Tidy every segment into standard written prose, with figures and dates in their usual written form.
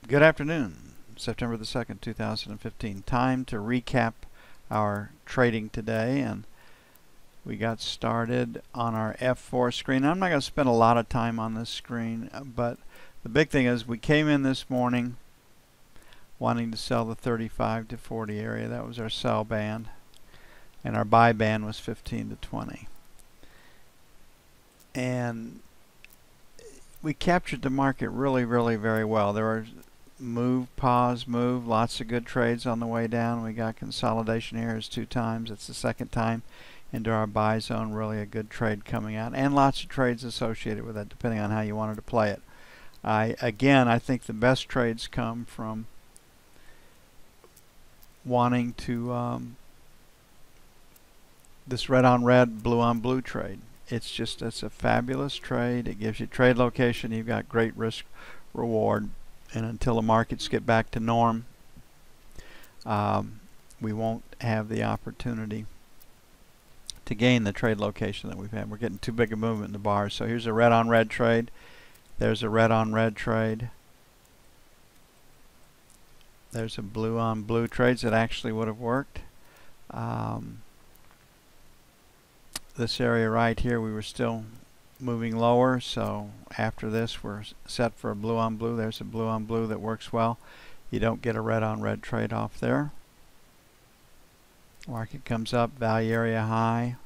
Good afternoon, September the 2nd, 2015. Time to recap our trading today, and we got started on our F4 screen. I'm not going to spend a lot of time on this screen, but the big thing is we came in this morning wanting to sell the 35 to 40 area. That was our sell band, and our buy band was 15 to 20. And we captured the market really very well. There were move, pause, move, lots of good trades on the way down. We got consolidation here is 2 times. It's the second time into our buy zone. Really a good trade coming out, and lots of trades associated with that depending on how you wanted to play it. I think the best trades come from wanting to this red on red, blue on blue trade. It's a fabulous trade. It gives you trade location. You've got great risk reward. And until the markets get back to norm, we won't have the opportunity to gain the trade location that we've had. We're getting too big a movement in the bars. So here's a red on red trade. There's a red on red trade. There's a blue on blue trades that actually would have worked. This area right here, we were still moving lower, so after this we're set for a blue on blue. There's a blue on blue that works well. You don't get a red on red trade off there. Market comes up, value area high.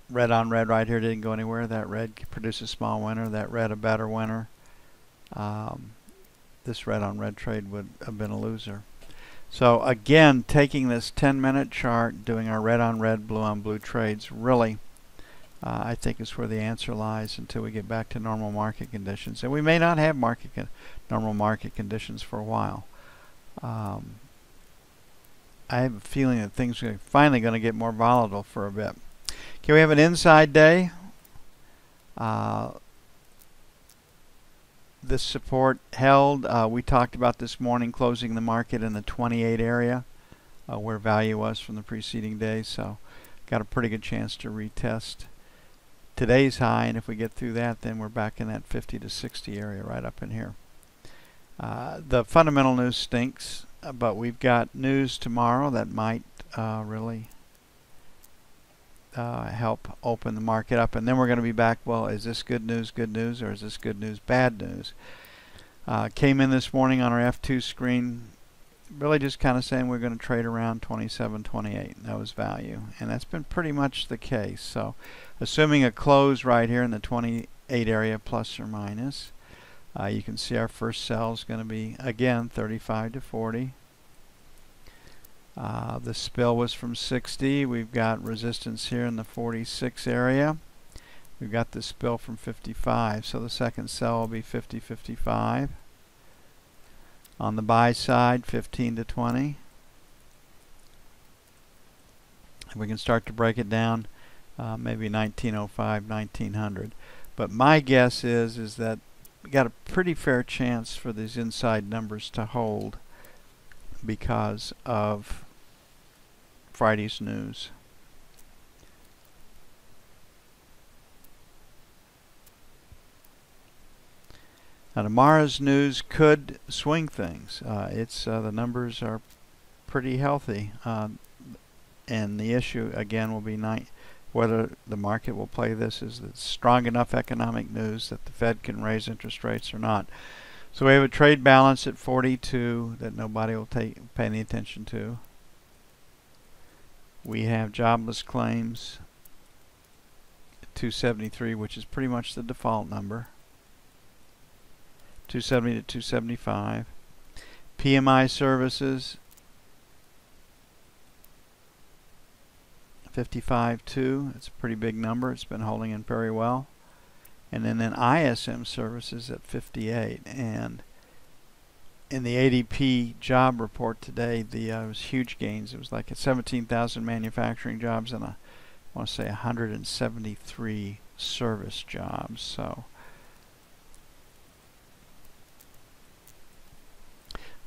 Red on red right here didn't go anywhere. That red produced a small winner. That red a better winner. This red on red trade would have been a loser. So again, taking this 10-minute chart, doing our red on red, blue on blue trades, really I think is where the answer lies until we get back to normal market conditions. And we may not have normal market conditions for a while. I have a feeling that things are finally going to get more volatile for a bit. Okay, we have an inside day. This support held. We talked about this morning closing the market in the 28 area where value was from the preceding day. So got a pretty good chance to retest today's high, and if we get through that, then we're back in that 50 to 60 area right up in here. The fundamental news stinks, but we've got news tomorrow that might really help open the market up, and then we're going to be back. Well, is this good news, or is this good news, bad news? Came in this morning on our F2 screen really just kind of saying we're going to trade around 27, 28. That was value, and that's been pretty much the case. So assuming a close right here in the 28 area plus or minus, you can see our first sell is going to be again 35 to 40. The spill was from 60. We've got resistance here in the 46 area. We've got the spill from 55, so the second sell will be 50, 55. On the buy side, 15 to 20. We can start to break it down, maybe 1905, 1900. But my guess is that we got a pretty fair chance for these inside numbers to hold because of Friday's news. Now tomorrow's news could swing things. The numbers are pretty healthy, and the issue again will be whether the market will play this as strong enough economic news that the Fed can raise interest rates or not. So we have a trade balance at 42 that nobody will pay any attention to. We have jobless claims at 273, which is pretty much the default number. 270 to 275. PMI services 55.2. It's a pretty big number. It's been holding in very well. And then ISM services at 58. And in the ADP job report today, there was huge gains. It was like 17,000 manufacturing jobs and I want to say 173 service jobs. So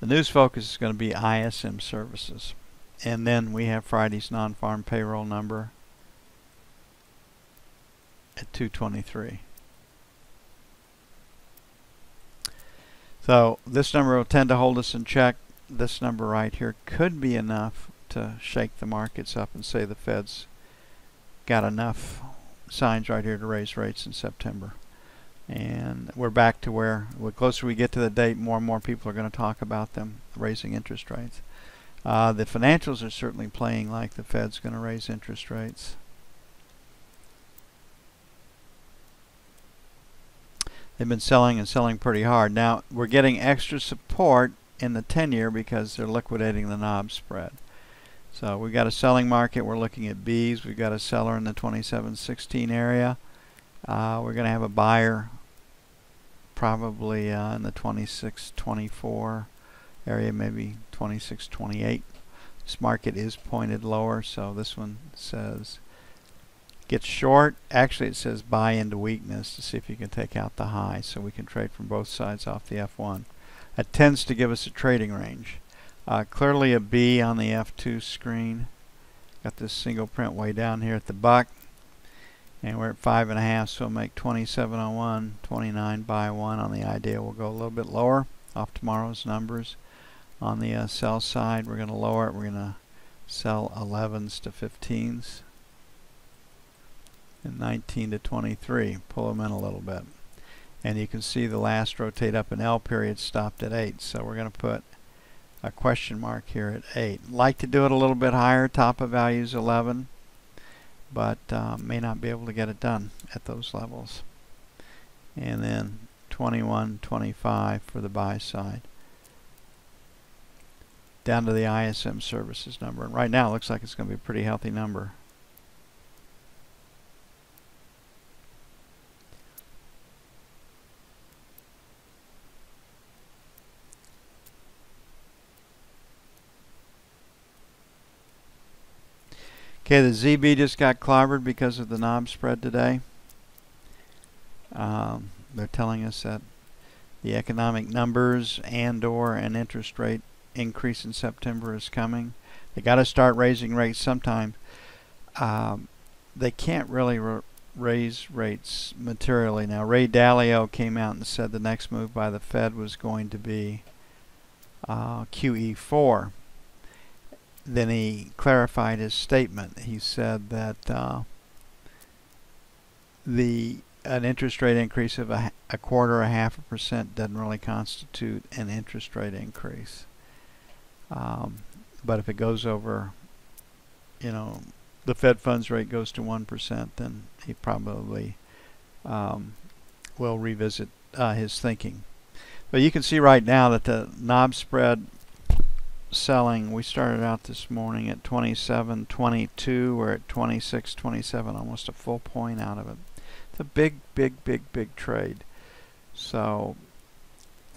the news focus is going to be ISM services. And then we have Friday's non-farm payroll number at 223. So this number will tend to hold us in check. This number right here could be enough to shake the markets up and say the Fed's got enough signs right here to raise rates in September. And we're back to where the closer we get to the date, more and more people are going to talk about them raising interest rates. The financials are certainly playing like the Fed's going to raise interest rates. They've been selling and selling pretty hard. Now we're getting extra support in the 10-year because they're liquidating the knob spread. So we've got a selling market. We're looking at Bs. We've got a seller in the 27.16 area. We're going to have a buyer probably in the 26.24 area, maybe 26.28. This market is pointed lower, so this one says gets short. Actually, it says buy into weakness to see if you can take out the high, so we can trade from both sides off the F1. That tends to give us a trading range. Clearly a B on the F2 screen. Got this single print way down here at the buck, and we're at 5.5, so we'll make 27.01, 29 buy 1 on the idea. We'll go a little bit lower off tomorrow's numbers. On the sell side, we're going to lower it. We're going to sell 11s to 15s and 19 to 23. Pull them in a little bit. And you can see the last rotate up in L period stopped at 8. So we're going to put a question mark here at 8. Like to do it a little bit higher. Top of value is 11. But may not be able to get it done at those levels. And then 21, 25 for the buy side. Down to the ISM services number. And right now it looks like it's going to be a pretty healthy number. Okay, the ZB just got clobbered because of the knob spread today. They're telling us that the economic numbers and/or an interest rate increase in September is coming. They got to start raising rates sometime. They can't really raise rates materially. Now, Ray Dalio came out and said the next move by the Fed was going to be QE4. Then he clarified his statement. He said that an interest rate increase of a quarter or 0.5% doesn't really constitute an interest rate increase. But if it goes over, the Fed funds rate goes to 1%, then he probably will revisit his thinking. But you can see right now that the knob spread selling, we started out this morning at 27.22. We're at 26.27, almost a full point out of it. It's a big trade. So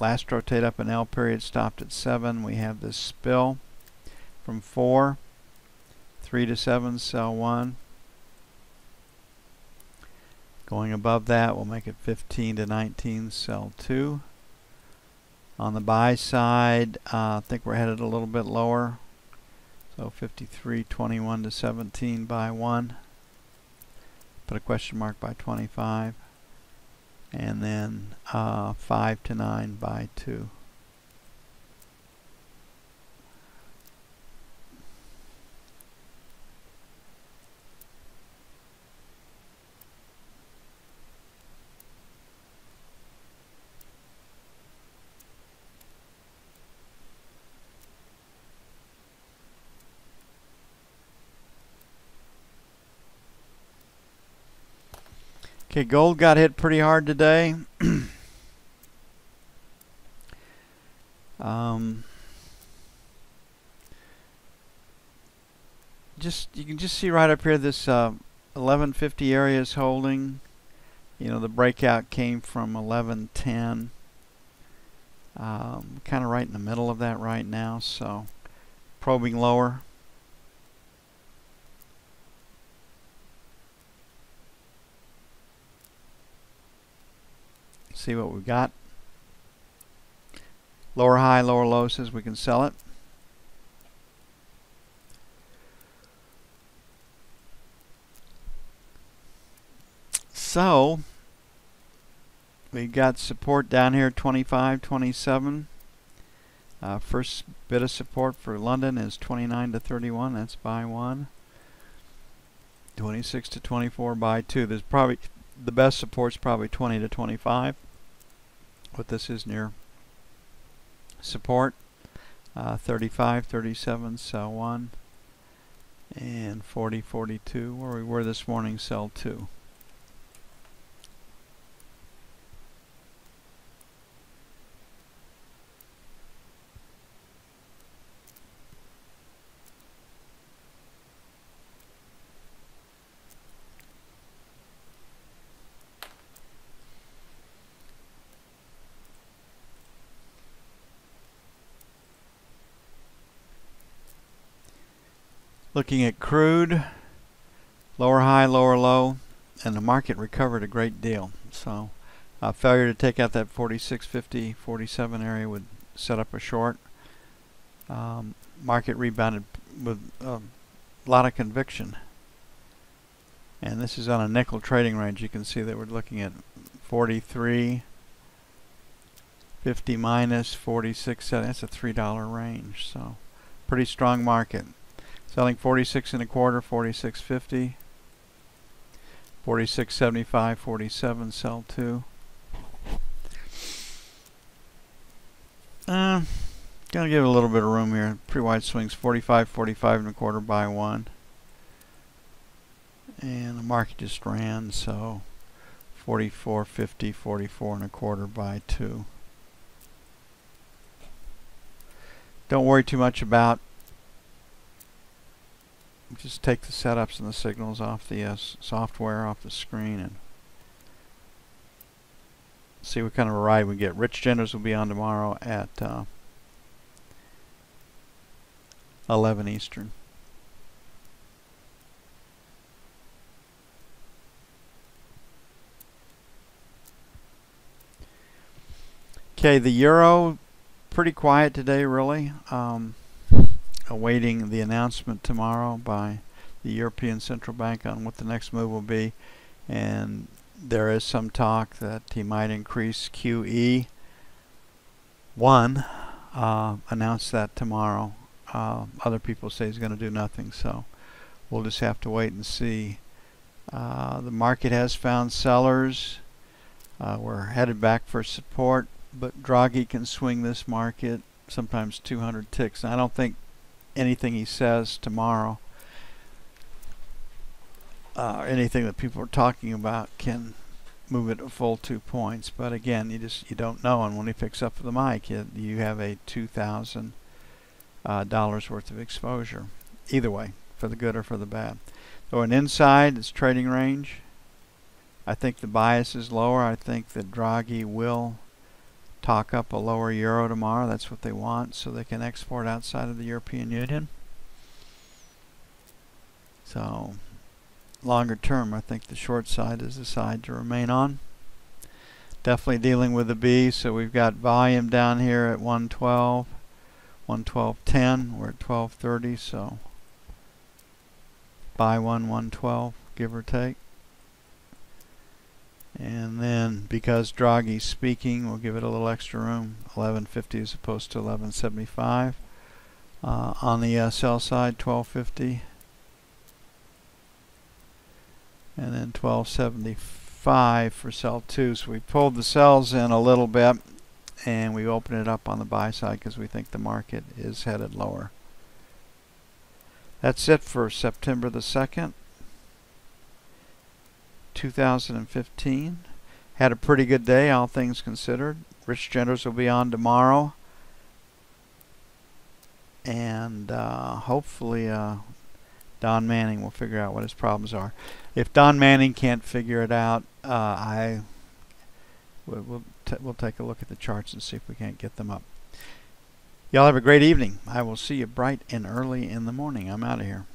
last rotate up in L period stopped at 7. We have this spill from 4, 3 to 7, sell 1. Going above that, we'll make it 15 to 19, sell 2. On the buy side, I think we're headed a little bit lower. So 53.21 to 17, buy 1. Put a question mark by 25. And then 5 to 9, buy 2. Okay, gold got hit pretty hard today. You can just see right up here this 1150 area is holding. The breakout came from 1110. Kind of right in the middle of that right now, so probing lower. See what we've got. Lower high, lower low says we can sell it. So We got support down here 25.27. First bit of support for London is 29 to 31. That's buy 1. 26 to 24, buy 2. There's probably the best support's probably 20 to 25. But this is near support. 35, 37, sell 1. And 40, 42, where we were this morning, sell 2. Looking at crude, lower high, lower low, and the market recovered a great deal. So failure to take out that 46.50, 47 area would set up a short. Market rebounded with a lot of conviction. And this is on a nickel trading range. You can see that we're looking at 43, 50 minus, 46. That's a $3 range. So pretty strong market. Selling 46 and a quarter, 46.50, 46.75, 47, sell 2. Gonna give it a little bit of room here. Pretty wide swings, 45, 45 and a quarter, buy 1. And the market just ran, so 44.50, 44 and a quarter, buy 2. Don't worry too much about. Just take the setups and the signals off the software, off the screen, and see what kind of a ride we get. Rich Genders will be on tomorrow at 11 Eastern. Okay, the euro, pretty quiet today, really. Awaiting the announcement tomorrow by the European Central Bank on what the next move will be, and there is some talk that he might increase QE1. Announce that tomorrow. Other people say he's going to do nothing, so we'll just have to wait and see. The market has found sellers. We're headed back for support, but Draghi can swing this market sometimes 200 ticks. And I don't think anything he says tomorrow, anything that people are talking about, can move it a full 2 points. But again, you don't know. And when he picks up the mic, you have a $2,000 worth of exposure, either way, for the good or for the bad. So an inside, it's trading range. I think the bias is lower. I think that Draghi will talk up a lower euro tomorrow. That's what they want, so they can export outside of the European Union. So longer term, I think the short side is the side to remain on. Definitely dealing with the B, so we've got volume down here at 112, 112.10. We're at 12.30, so buy 112, give or take. And then because Draghi's speaking, we'll give it a little extra room, 11.50 as opposed to 11.75. On the sell side, 12.50. And then 12.75 for sell 2. So we pulled the sells in a little bit, and we open it up on the buy side because we think the market is headed lower. That's it for September the 2nd. 2015. Had a pretty good day, all things considered. Rich Genders will be on tomorrow, and hopefully Don Manning will figure out what his problems are. If Don Manning can't figure it out, we'll take a look at the charts and see if we can't get them up. Y'all have a great evening. I will see you bright and early in the morning. I'm out of here.